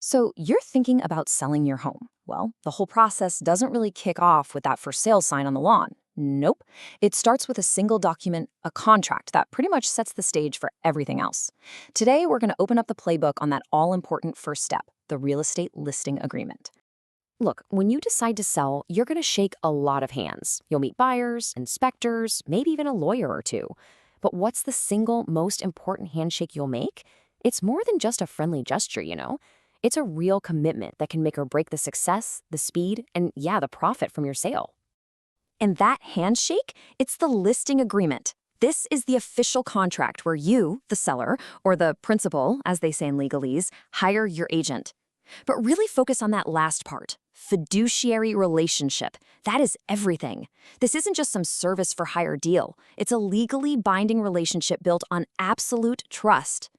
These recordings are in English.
So you're thinking about selling your home. Well, the whole process doesn't really kick off with that for sale sign on the lawn. Nope. It starts with a single document, a contract that pretty much sets the stage for everything else. Today, we're going to open up the playbook on that all-important first step, the real estate listing agreement. Look, when you decide to sell, you're going to shake a lot of hands. You'll meet buyers, inspectors, maybe even a lawyer or two. But what's the single most important handshake you'll make? It's more than just a friendly gesture. It's a real commitment that can make or break the success, the speed, and yeah, the profit from your sale. And that handshake, it's the listing agreement. This is the official contract where you, the seller, or the principal, as they say in legalese, hire your agent. But really focus on that last part, fiduciary relationship. That is everything. This isn't just some service for hire deal. It's a legally binding relationship built on absolute trust.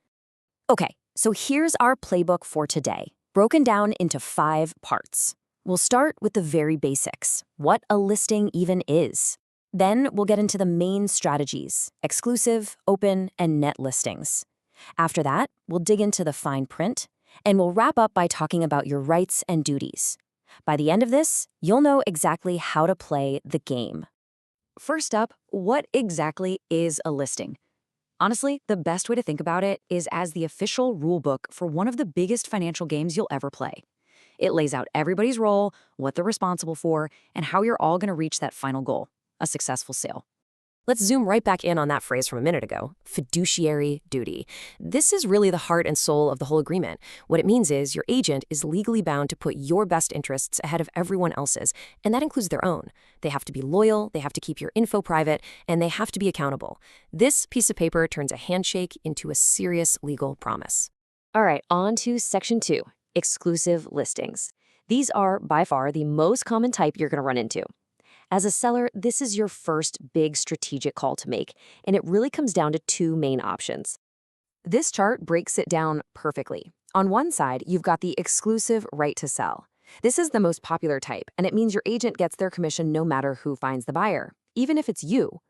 Okay, so here's our playbook for today, broken down into 5 parts. We'll start with the very basics, what a listing even is. Then we'll get into the main strategies, exclusive, open, and net listings. After that, we'll dig into the fine print, and we'll wrap up by talking about your rights and duties. By the end of this, you'll know exactly how to play the game. First up, what exactly is a listing? Honestly, the best way to think about it is as the official rulebook for one of the biggest financial games you'll ever play. It lays out everybody's role, what they're responsible for, and how you're all going to reach that final goal, a successful sale. Let's zoom right back in on that phrase from a minute ago, fiduciary duty. This is really the heart and soul of the whole agreement. What it means is your agent is legally bound to put your best interests ahead of everyone else's, and that includes their own. They have to be loyal, they have to keep your info private, and they have to be accountable. This piece of paper turns a handshake into a serious legal promise. All right, on to Section 2, exclusive listings. These are, by far, the most common type you're going to run into. As a seller, this is your first big strategic call to make, and it really comes down to 2 main options. This chart breaks it down perfectly. On one side, you've got the exclusive right to sell. This is the most popular type, and it means your agent gets their commission no matter who finds the buyer, even if it's you.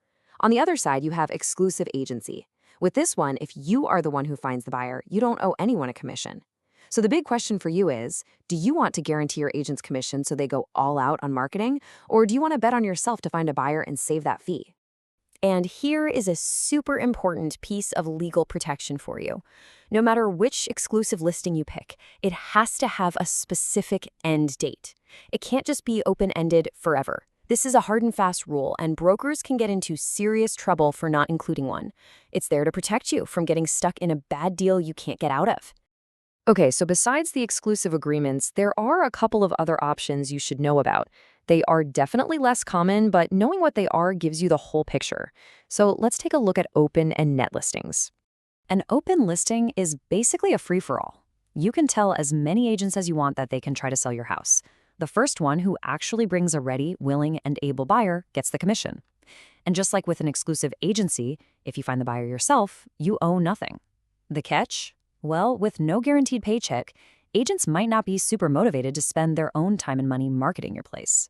On the other side, you have exclusive agency. With this one, if you are the one who finds the buyer, you don't owe anyone a commission. So the big question for you is, do you want to guarantee your agent's commission so they go all out on marketing, or do you want to bet on yourself to find a buyer and save that fee? And here is a super important piece of legal protection for you. No matter which exclusive listing you pick, it has to have a specific end date. It can't just be open-ended forever. This is a hard and fast rule, and brokers can get into serious trouble for not including one. It's there to protect you from getting stuck in a bad deal you can't get out of. Okay, so besides the exclusive agreements, there are a couple of other options you should know about. They are definitely less common, but knowing what they are gives you the whole picture. So let's take a look at open and net listings. An open listing is basically a free-for-all. You can tell as many agents as you want that they can try to sell your house. The first one who actually brings a ready, willing, and able buyer gets the commission. And just like with an exclusive agency, if you find the buyer yourself, you owe nothing. The catch? Well, with no guaranteed paycheck, agents might not be super motivated to spend their own time and money marketing your place.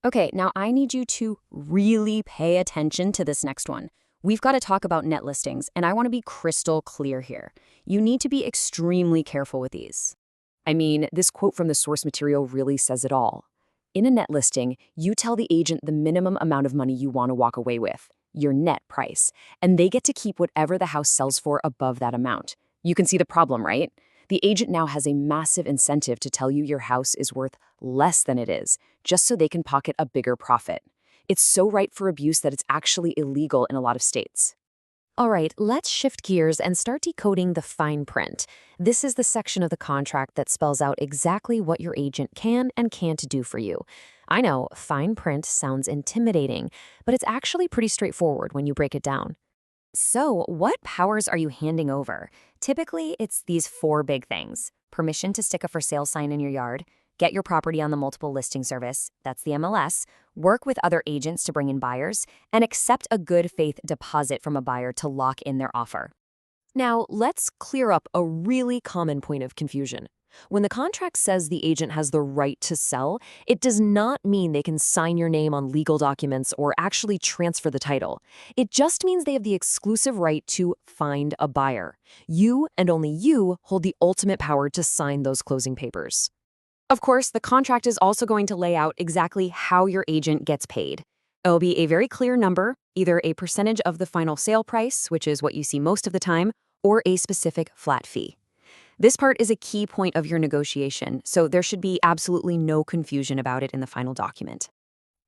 Okay, now I need you to really pay attention to this next one. We've got to talk about net listings, and I want to be crystal clear here. You need to be extremely careful with these. I mean, this quote from the source material really says it all. In a net listing, you tell the agent the minimum amount of money you want to walk away with, your net price, and they get to keep whatever the house sells for above that amount. You can see the problem, right? The agent now has a massive incentive to tell you your house is worth less than it is, just so they can pocket a bigger profit. It's so ripe for abuse that it's actually illegal in a lot of states. All right, let's shift gears and start decoding the fine print. This is the section of the contract that spells out exactly what your agent can and can't do for you. I know, fine print sounds intimidating, but it's actually pretty straightforward when you break it down. So, what powers are you handing over? Typically, it's these 4 big things. Permission to stick a for sale sign in your yard, get your property on the multiple listing service, that's the MLS, work with other agents to bring in buyers, and accept a good faith deposit from a buyer to lock in their offer. Now, let's clear up a really common point of confusion. When the contract says the agent has the right to sell, it does not mean they can sign your name on legal documents or actually transfer the title. It just means they have the exclusive right to find a buyer. You and only you hold the ultimate power to sign those closing papers. Of course, the contract is also going to lay out exactly how your agent gets paid. It'll be a very clear number, either a percentage of the final sale price, which is what you see most of the time, or a specific flat fee. This part is a key point of your negotiation, so there should be absolutely no confusion about it in the final document.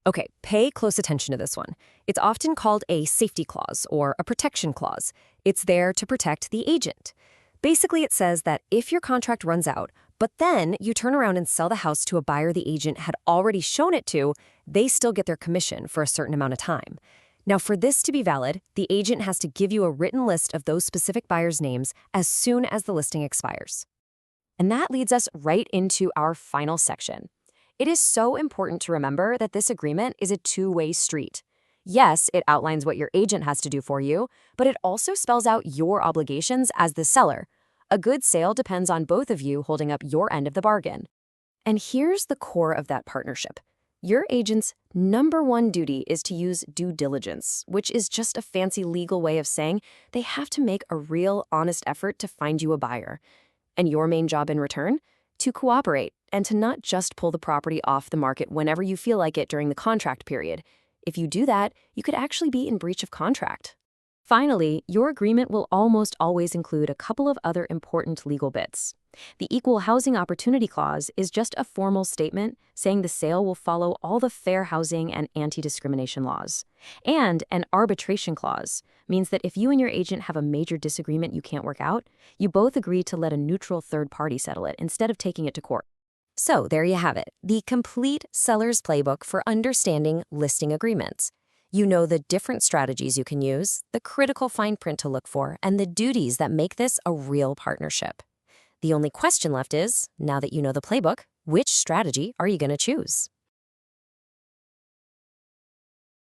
Okay, pay close attention to this one. It's often called a safety clause or a protection clause. It's there to protect the agent. Basically, it says that if your contract runs out, but then you turn around and sell the house to a buyer the agent had already shown it to, they still get their commission for a certain amount of time. Now, for this to be valid, the agent has to give you a written list of those specific buyers' names as soon as the listing expires. And that leads us right into our final section. It is so important to remember that this agreement is a two-way street. Yes, it outlines what your agent has to do for you, but it also spells out your obligations as the seller. A good sale depends on both of you holding up your end of the bargain. And here's the core of that partnership. Your agent's number one duty is to use due diligence, which is just a fancy legal way of saying they have to make a real, honest effort to find you a buyer. And your main job in return? To cooperate and to not just pull the property off the market whenever you feel like it during the contract period. If you do that, you could actually be in breach of contract. Finally, your agreement will almost always include a couple of other important legal bits. The Equal Housing Opportunity Clause is just a formal statement saying the sale will follow all the fair housing and anti-discrimination laws. And an arbitration clause means that if you and your agent have a major disagreement you can't work out, you both agree to let a neutral third party settle it instead of taking it to court. So there you have it, the complete seller's playbook for understanding listing agreements. You know the different strategies you can use, the critical fine print to look for, and the duties that make this a real partnership. The only question left is, now that you know the playbook, which strategy are you going to choose?